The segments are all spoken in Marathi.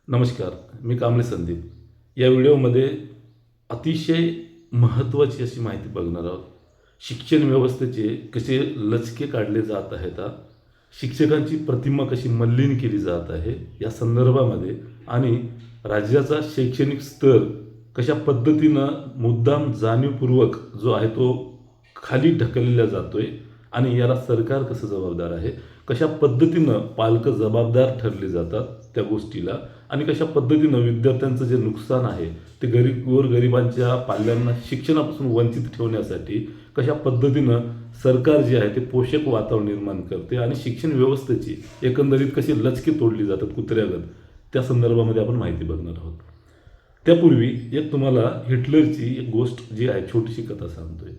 नमस्कार, मी कांबळे संदीप. या व्हिडिओमध्ये अतिशय महत्त्वाची अशी माहिती बघणार आहोत. शिक्षण व्यवस्थेचे कसे लचके काढले जात आहेत, शिक्षकांची प्रतिमा कशी मलिन केली जात आहे या संदर्भामध्ये, आणि राज्याचा शैक्षणिक स्तर कशा पद्धतीनं मुद्दाम जाणीवपूर्वक जो आहे तो खाली ढकलला जातोय आणि याला सरकार कसं जबाबदार आहे, कशा पद्धतीनं पालक जबाबदार ठरले जातात त्या गोष्टीला, आणि कशा पद्धतीनं विद्यार्थ्यांचं जे नुकसान आहे ते गोरगरिबांच्या पाल्यांना शिक्षणापासून वंचित ठेवण्यासाठी कशा पद्धतीनं सरकार जे आहे ते पोषक वातावरण निर्माण करते आणि शिक्षण व्यवस्थेची एकंदरीत कशी लचके तोडली जातात कुत्र्यागत, त्या संदर्भामध्ये आपण माहिती बघणार आहोत. त्यापूर्वी एक तुम्हाला हिटलरची एक गोष्ट जी आहे छोटीशी कथा सांगतोय.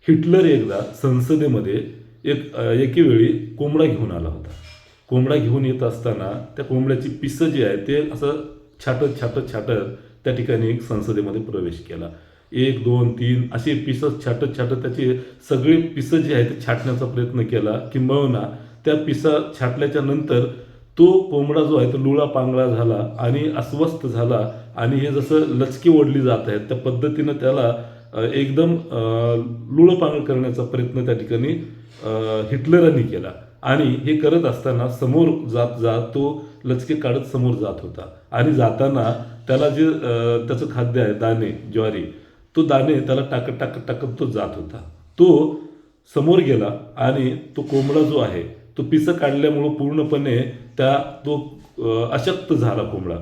हिटलर एकदा संसदेमध्ये एके वेळी कोंबडा घेऊन आला होता. कोंबडा घेऊन येत असताना त्या कोंबड्याची पिसं जी आहे ते असं छाटत त्या ठिकाणी संसदेमध्ये प्रवेश केला. 1, 2, 3 असे पिसं छाटत त्याची सगळी पिसं जी आहे ते छाटण्याचा प्रयत्न केला. किंबहुना त्या पिसा छाटल्याच्या नंतर तो कोंबडा जो आहे तो लुळा पांगळा झाला आणि अस्वस्थ झाला, आणि हे जसं लचकी ओढली जात आहेत त्या पद्धतीनं त्याला एकदम लुळपांगळ करण्याचा प्रयत्न त्या ठिकाणी हिटलरांनी केला. आणि हे करत असताना समोर जात तो लचके काढत समोर जात होता, आणि जाताना त्याला जे त्याचं खाद्य आहे दाणे, ज्वारी, तो दाणे त्याला टाकत तो जात होता. तो समोर गेला आणि तो कोंबडा जो आहे तो पिसं काढल्यामुळं पूर्णपणे तो अशक्त झाला कोंबडा,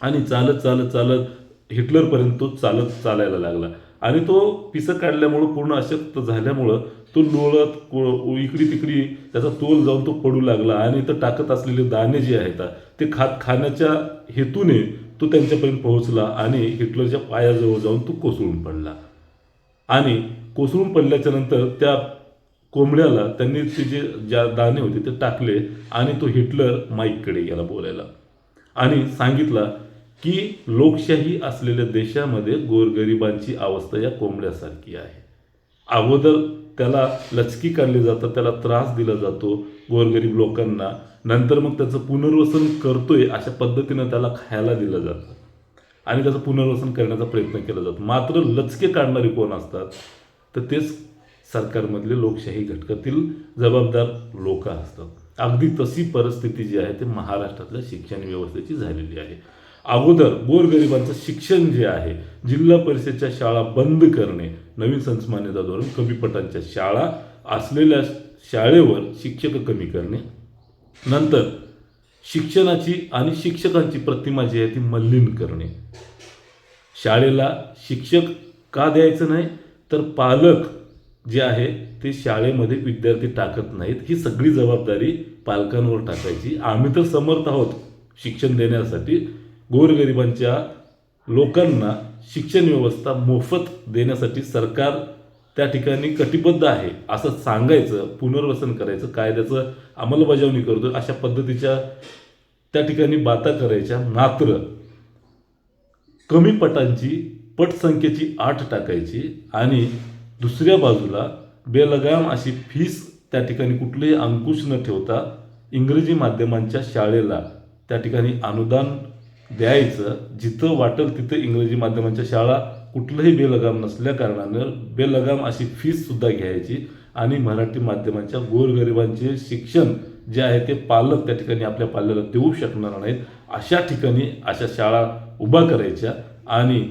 आणि चालत हिटलरपर्यंत तो चालायला लागला. आणि तो पिसं काढल्यामुळं पूर्ण अशक्त झाल्यामुळं तो लोळत इकडी तिकडी त्याचा तोल जाऊन तो पडू लागला, आणि तो टाकत असलेले दाणे जे आहेत ते खाण्याच्या हेतूने तो त्यांच्यापर्यंत पोहोचला आणि हिटलरच्या पायाजवळ जाऊन तो कोसळून पडला. आणि कोसळून पडल्याच्या नंतर त्या कोंबड्याला त्यांनी ते ज्या दाणे होते ते टाकले, आणि तो हिटलर माईककडे गेला बोलायला आणि सांगितला की लोकशाही असलेल्या देशामध्ये गोरगरिबांची अवस्था या कोंबड्यासारखी आहे. अगोदर त्याला लचकी काढली जातात, त्याला त्रास दिला जातो गोरगरीब लोकांना, नंतर मग त्याचं पुनर्वसन करतोय अशा पद्धतीनं त्याला खायला दिलं जातं आणि त्याचं पुनर्वसन करण्याचा प्रयत्न केला जातो. मात्र लचके काढणारे कोण असतात, तर तेच सरकारमधले लोकशाही घटकातील जबाबदार लोक असतात. अगदी तशी परिस्थिती जी आहे ते महाराष्ट्रातल्या शिक्षण व्यवस्थेची झालेली आहे. अगोदर गोरगरिबांचं शिक्षण जे आहे, जिल्हा परिषदेच्या शाळा बंद करणे, नवीन संस्मान्यता धोरण, कमी पटांच्या शाळा असलेल्या शाळेवर शिक्षक कमी करणे, नंतर शिक्षणाची आणि शिक्षकांची प्रतिमा जी आहे ती मलिन करणे, शाळेला शिक्षक का द्यायचं नाही तर पालक जे आहे ते शाळेमध्ये विद्यार्थी टाकत नाहीत, ही सगळी जबाबदारी पालकांवर टाकायची. आम्ही तर समर्थ आहोत शिक्षण देण्यासाठी, गोरगरिबांच्या लोकांना शिक्षण व्यवस्था मोफत देण्यासाठी सरकार त्या ठिकाणी कटिबद्ध आहे असं सांगायचं, पुनर्वसन करायचं, कायद्याचं अंमलबजावणी करतो अशा पद्धतीच्या त्या ठिकाणी बाता करायच्या. मात्र कमी पटांची पटसंख्येची 8 टाकायची आणि दुसऱ्या बाजूला बेलगाम अशी फीस त्या ठिकाणी कुठलेही अंकुश न ठेवता इंग्रजी माध्यमांच्या शाळेला त्या ठिकाणी अनुदान द्यायचं. जिथं वाटेल तिथं इंग्रजी माध्यमांच्या शाळा कुठलंही बेलगाम नसल्या कारणानं बेलगाम अशी फीससुद्धा घ्यायची, आणि मराठी माध्यमांच्या गोरगरिबांचे शिक्षण जे आहे ते पालक त्या ठिकाणी आपल्या पाल्याला देऊ शकणार नाहीत अशा ठिकाणी अशा शाळा उभा करायच्या, आणि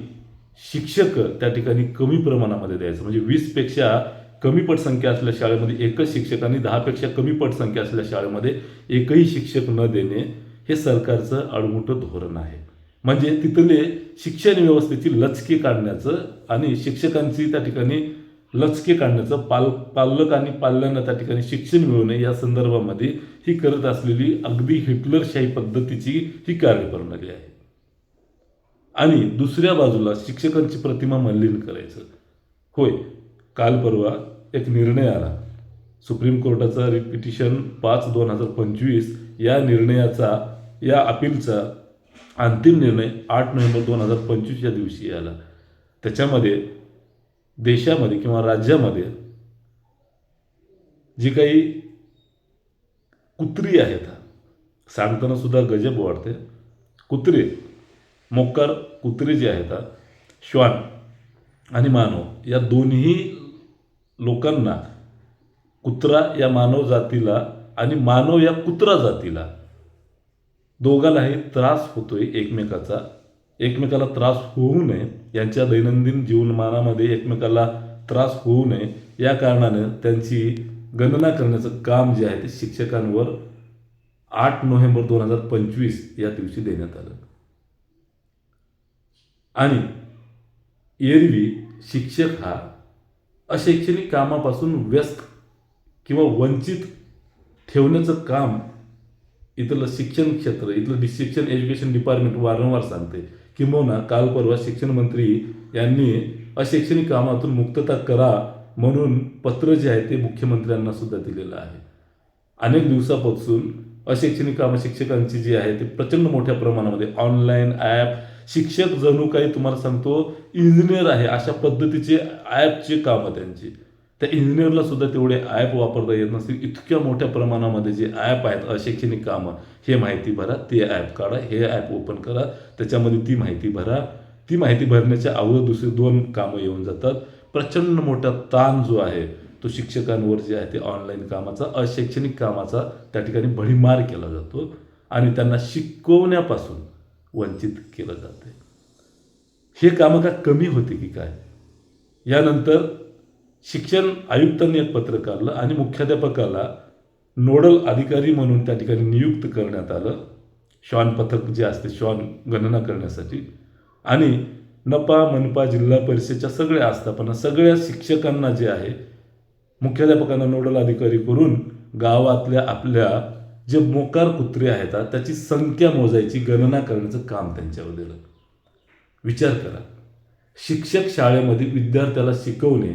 शिक्षक त्या ठिकाणी कमी प्रमाणामध्ये द्यायचं. म्हणजे 20पेक्षा कमी पटसंख्या असलेल्या शाळेमध्ये एकच शिक्षक आणि 10पेक्षा कमी पटसंख्या असलेल्या शाळेमध्ये एकही शिक्षक न देणे हे सरकारचं आडमुठं धोरण आहे. म्हणजे तिथले शिक्षण व्यवस्थेची लचके काढण्याचं आणि शिक्षकांची त्या ठिकाणी लचके काढण्याचं, पालक आणि पाल्यांना त्या ठिकाणी शिक्षण मिळू नये या संदर्भामध्ये ही करत असलेली अगदी हिटलरशाही पद्धतीची ही कार्यप्रणाली आहे. आणि दुसऱ्या बाजूला शिक्षकांची प्रतिमा मलिन करायचं. होय, काल परवा एक निर्णय आला सुप्रीम कोर्टाचा पिटिशन 5/2025 या निर्णयाचा, या अपीलचा अंतिम निर्णय 8 नोव्हेंबर 2025 या दिवशी आला. त्याच्यामध्ये देशामध्ये किंवा राज्यामध्ये जी काही कुत्री आहेत, सांगताना सुद्धा गजब वाटते, कुत्रे, मोकार कुत्रे जे आहेत श्वान आणि मानव या दोन्ही लोकांना, कुत्रा या मानव जातीला आणि मानव या कुत्रा जातीला दोघांनाही त्रास होतोय एकमेकाला त्रास होऊ नये, यांच्या दैनंदिन जीवनमानामध्ये एकमेकाला त्रास होऊ नये या कारणानं त्यांची गणना करण्याचं काम जे आहे ते शिक्षकांवर 8 नोव्हेंबर 2025 या दिवशी देण्यात आलं. आणि एरवी शिक्षक हा अशैक्षणिक कामापासून व्यस्त किंवा वंचित ठेवण्याचं काम इथलं शिक्षण क्षेत्र, इथलं शिक्षण एज्युकेशन डिपार्टमेंट वारंवार सांगते. किंबहुना काल परवा शिक्षण मंत्री यांनी अशैक्षणिक कामातून मुक्तता करा म्हणून पत्र जे आहे ते मुख्यमंत्र्यांना सुद्धा दिलेलं आहे. अनेक दिवसापासून अशैक्षणिक कामं शिक्षकांची जी आहे ते प्रचंड मोठ्या प्रमाणामध्ये ऑनलाईन ॲप, शिक्षक जणू काही तुम्हाला सांगतो इंजिनियर आहे अशा पद्धतीचे ॲपचे कामं त्यांची. त्या इंजिनियरला सुद्धा तेवढे ॲप वापरता येत नसतील, इतक्या मोठ्या प्रमाणामध्ये जे ॲप आहेत अशैक्षणिक कामं, हे माहिती भरा, ते ॲप काढा, हे ॲप ओपन करा, त्याच्यामध्ये ती माहिती भरा. ती माहिती भरण्याच्या अगोदर दुसरी 2 कामं येऊन जातात. प्रचंड मोठा ताण जो आहे तो शिक्षकांवर जे आहे ते ऑनलाईन कामाचा, अशैक्षणिक कामाचा त्या ठिकाणी भडीमार केला जातो आणि त्यांना शिकवण्यापासून वंचित केलं जाते. हे कामं का कमी होते की काय? यानंतर शिक्षण आयुक्तांनी एक पत्र काढलं आणि मुख्याध्यापकाला नोडल अधिकारी म्हणून त्या ठिकाणी नियुक्त करण्यात आलं, श्वान पथक जे असते श्वान गणना करण्यासाठी. आणि नपा, मनपा, जिल्हा परिषदेच्या सगळ्या आस्थापना, सगळ्या शिक्षकांना जे आहे मुख्याध्यापकांना नोडल अधिकारी करून गावातल्या आपल्या जे मोकार कुत्रे आहेत त्याची संख्या मोजायची, गणना करण्याचं काम त्यांच्यावर दिलं. विचार करा, शिक्षक शाळेमध्ये विद्यार्थ्याला शिकवणे,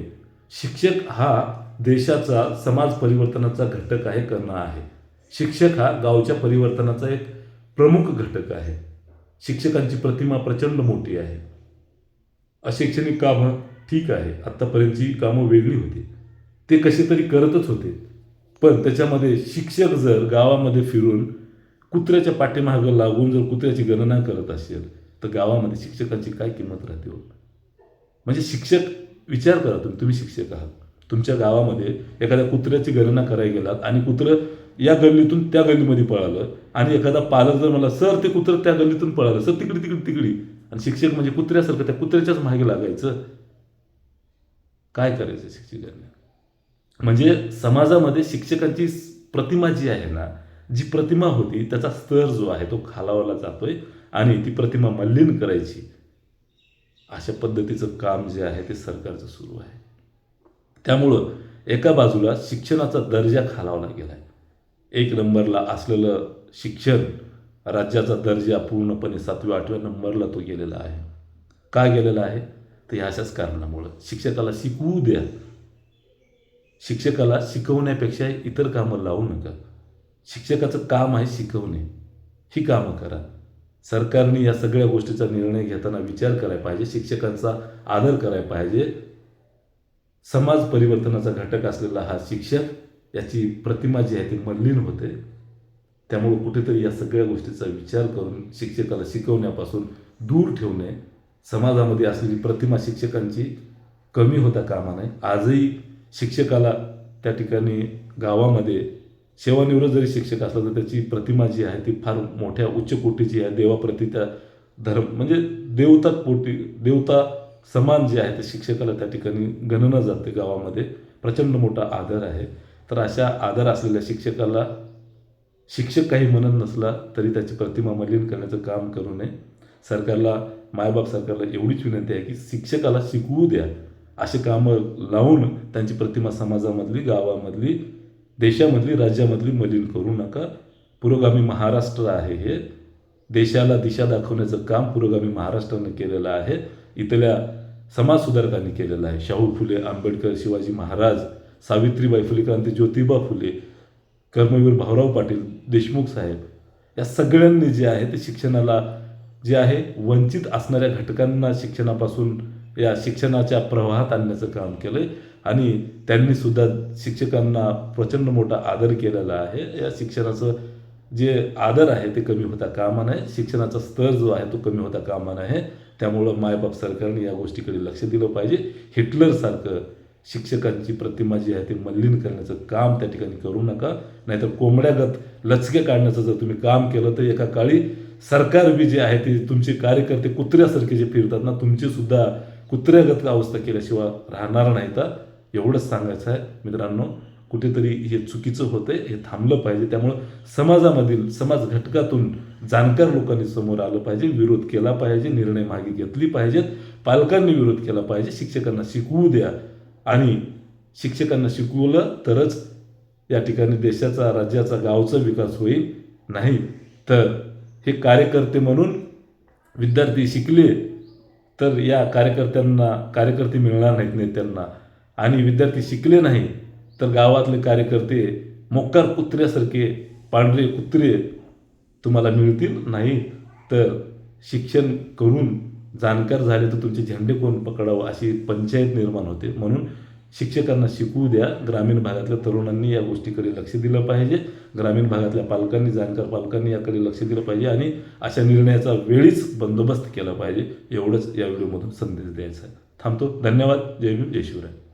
शिक्षक हा देशाचा समाज परिवर्तनाचा घटक आहे, करणं आहे. शिक्षक हा गावच्या परिवर्तनाचा एक प्रमुख घटक आहे. शिक्षकांची प्रतिमा प्रचंड मोठी आहे. अशैक्षणिक कामं ठीक आहे, आत्तापर्यंतची कामं वेगळी होती, ते कसे तरी करतच होते. पण त्याच्यामध्ये शिक्षक जर गावामध्ये फिरून कुत्र्याच्या पाठीमागं लागून जर कुत्र्याची गणना करत असेल तर गावामध्ये शिक्षकांची काय किंमत राहते हो? म्हणजे शिक्षक, विचार करा, तुम्ही शिक्षक आहात, तुमच्या गावामध्ये एखाद्या कुत्र्याची गणना करायला गेलात आणि कुत्रं या गल्लीतून त्या गल्लीमध्ये पळालं आणि एखादा पालक जर मला सर ते कुत्रं त्या गल्लीतून पळालं, सर तिकडी, आणि शिक्षक म्हणजे कुत्र्यासारखं त्या कुत्र्याच्याच मागे लागायचं, काय करायचं शिक्षकांनी? म्हणजे समाजामध्ये शिक्षकांची प्रतिमा जी आहे ना, जी प्रतिमा होती त्याचा स्तर जो आहे तो खालावला जातोय आणि ती प्रतिमा मलिन करायची अशा पद्धतीचं काम जे आहे ते सरकारचं सुरू आहे. त्यामुळं एका बाजूला शिक्षणाचा दर्जा खालावला गेलाय. 1 नंबरला असलेलं शिक्षण राज्याचा दर्जा पूर्णपणे 7व्या-8व्या नंबरला तो गेलेला आहे. का गेलेला आहे? तर ह्या अशाच कारणामुळं. शिक्षकाला शिकवू द्या, शिक्षकाला शिकवण्यापेक्षा इतर कामं लावू नका. शिक्षकाचं काम आहे शिकवणे, ही कामं करा. सरकारने या सगळ्या गोष्टीचा निर्णय घेताना विचार करायला पाहिजे, शिक्षकांचा आदर करायला पाहिजे. समाज परिवर्तनाचा घटक असलेला हा शिक्षक, याची प्रतिमा जी आहे ती मलिन होते. त्यामुळे कुठेतरी या सगळ्या गोष्टीचा विचार करून शिक्षकाला शिकवण्यापासून दूर ठेवणे, समाजामध्ये असलेली प्रतिमा शिक्षकांची कमी होता कामा नये. आजही शिक्षकाला त्या ठिकाणी गावामध्ये सेवानिवृत्त जरी शिक्षक असला तर त्याची प्रतिमा जी आहे ती फार मोठ्या उच्च कोटीची आहे. देवाप्रती त्या धर्म म्हणजे देवता समान जे आहे ते शिक्षकाला त्या ठिकाणी गणना जाते. गावामध्ये प्रचंड मोठा आदर आहे. तर अशा आदर असलेल्या शिक्षकाला शिक्षक काही म्हणत नसला तरी त्याची प्रतिमा मलिन करण्याचं काम करू नये. सरकारला, मायबाप सरकारला एवढीच विनंती आहे की शिक्षकाला शिकवू द्या. असे कामं लावून त्यांची प्रतिमा समाजामधली, गावामधली, देशामधली, राज्यामधली मलिन करू नका. पुरोगामी महाराष्ट्र आहे हे. देशाला दिशा दाखवण्याचं काम पुरोगामी महाराष्ट्राने केलेलं आहे. इथल्या समाजसुधारकांनी केलेलं आहे. शाहू फुले, आंबेडकर, शिवाजी महाराज, सावित्रीबाई फुले, क्रांती ज्योतिबा फुले, कर्मवीर भाऊराव पाटील, देशमुख साहेब, या सगळ्यांनी जे आहे ते शिक्षणाला जे आहे वंचित असणाऱ्या घटकांना शिक्षणापासून, या शिक्षणाच्या प्रवाहात आणण्याचं काम केलं आहे. आणि त्यांनी सुद्धा शिक्षकांना प्रचंड मोठा आदर केलेला आहे. या शिक्षणाचं जे आदर आहे ते कमी होता कामा नये, शिक्षणाचा स्तर जो आहे तो कमी होता कामा नये. त्यामुळं मायबाप सरकारने या गोष्टीकडे लक्ष दिलं पाहिजे. हिटलरसारखं शिक्षकांची प्रतिमा जी आहे ती मलिन करण्याचं काम त्या ठिकाणी करू नका. नाहीतर कोंबड्यागत लचके काढण्याचं जर तुम्ही काम केलं तर एका काळी सरकार बी जे आहे ते तुमचे कार्यकर्ते कुत्र्यासारखे जे फिरतात ना, तुमची सुद्धा कुत्र्यागत अवस्था केल्याशिवाय राहणार नाही. तर एवढंच सांगायचं आहे मित्रांनो. कुठेतरी हे चुकीचं होतंय, हे थांबलं पाहिजे. त्यामुळं समाजामधील समाज घटकातून जाणकार लोकांनी समोर आलं पाहिजे, विरोध केला पाहिजे, निर्णय मागे घेतली पाहिजेत, पालकांनी विरोध केला पाहिजे. शिक्षकांना शिकवू द्या आणि शिक्षकांना शिकवलं तरच या ठिकाणी देशाचा, राज्याचा, गावचा विकास होईल. नाही तर हे कार्यकर्ते म्हणून विद्यार्थी शिकले तर या कार्यकर्ते मिळणार नाहीत नेत्यांना, आणि विद्यार्थी शिकले नाही तर गावातले कार्यकर्ते मोक्कार कुत्र्यासारखे पांढरे कुत्रे तुम्हाला मिळतील. नाही तर शिक्षण करून जाणकार झाले तर तुमचे झेंडे कोण पकडावं अशी पंचायत निर्माण होते. म्हणून शिक्षकांना शिकवू द्या. ग्रामीण भागातल्या तरुणांनी या गोष्टीकडे लक्ष दिलं पाहिजे. ग्रामीण भागातल्या पालकांनी, जाणकार पालकांनी याकडे लक्ष दिलं पाहिजे आणि अशा निर्णयाचा वेळीच बंदोबस्त केला पाहिजे. एवढंच या व्हिडिओमधून संदेश द्यायचा आहे. थांबतो. धन्यवाद. जय भीम, जय शिवराय.